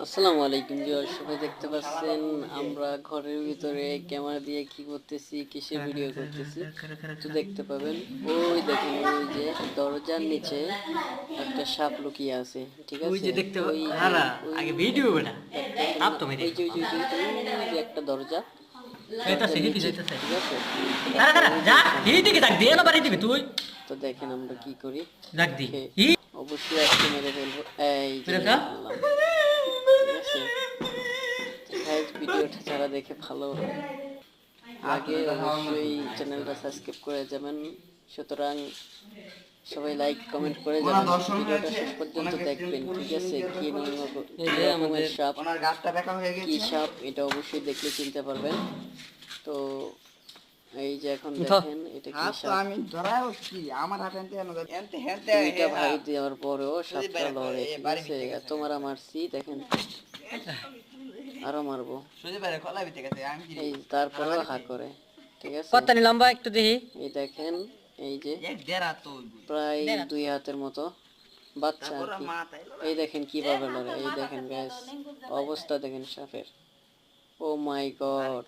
আসসালামু আলাইকুম ভিউয়ার, সবাই দেখতে পাচ্ছেন আমরা ঘরের ভিতরে ক্যামেরা দিয়ে কি করতেছি, কিসের ভিডিও করতেছি তো দেখতে পাবেন। ওই দেখেন, ওই যে দরজার নিচে একটা সাপ লুকিয়ে আছে, ঠিক ওই আছে? যে দেখতে ওই যে হারা ওই আগে যে ভিডিও বেটা দেখতেছেন আপ না, তো মেরে ওই যে ওই যে ওই যে ওই যে একটা দরজা, দরজার যাইতাছে হিটি নিচে, যাইতাছে ঠিক আছে? কারা তারপর কারা ওই যে যা সামনে। হিটিকে ডাক দিয়ে না বাড়ি দিবি তুই তো দেখেন আমরা কি করি, ডাক দি ওকে হি অবশ্যই আজকে মেরে ফেলবো। এই যে মেরে মেরে ফেল ফেললাম, ঠিক আছে? গাইজ, ভিডিওটা যারা দেখে ভালো লাগে অবশ্যই চ্যানেলটা সাবস্ক্রাইব করে যাবেন। সুতরাং সবাই লাইক কমেন্ট করে যাবেন, ভিডিওটা শেষ পর্যন্ত দেখবেন, ঠিক আছে? কি এই কি যে রকমের আমাদের সাপ, ওনার গাছটা বেঁকা হয়ে কি গেছে। সাপ, এটা অবশ্যই দেখলে চিনতে পারবেন। তো এই যে এখন উঠো দেখেন এটা কি হাত তো সাপ। আমি ধরাও কি আমার হাতে এনতে এনো এনতে হেনতে দুইটা হে ভাই হাত দেওয়ার পরেও যদি সাপটা বাইরে লড়ে, এ ঠিক বাড়ি আছে? ভিতরে গেছে তোমারা মারছি, দেখেন আরো মারবো, যদি বাইরে খোলা ভিতরে গেছে আমি কি এই তারপরেও হা করে, ঠিক আছে? কত নি লম্বা একটু দেখি এই দেখেন, এই যে এক দেড়া তো প্রায় 2 হাতের মতো বাচ্চা আর তারপর কি। মা তাইলো এই দেখেন কিভাবে লড়ে, এই দেখেন গ্যাস অবস্থা দেখেন সাপের। ও মাই গড,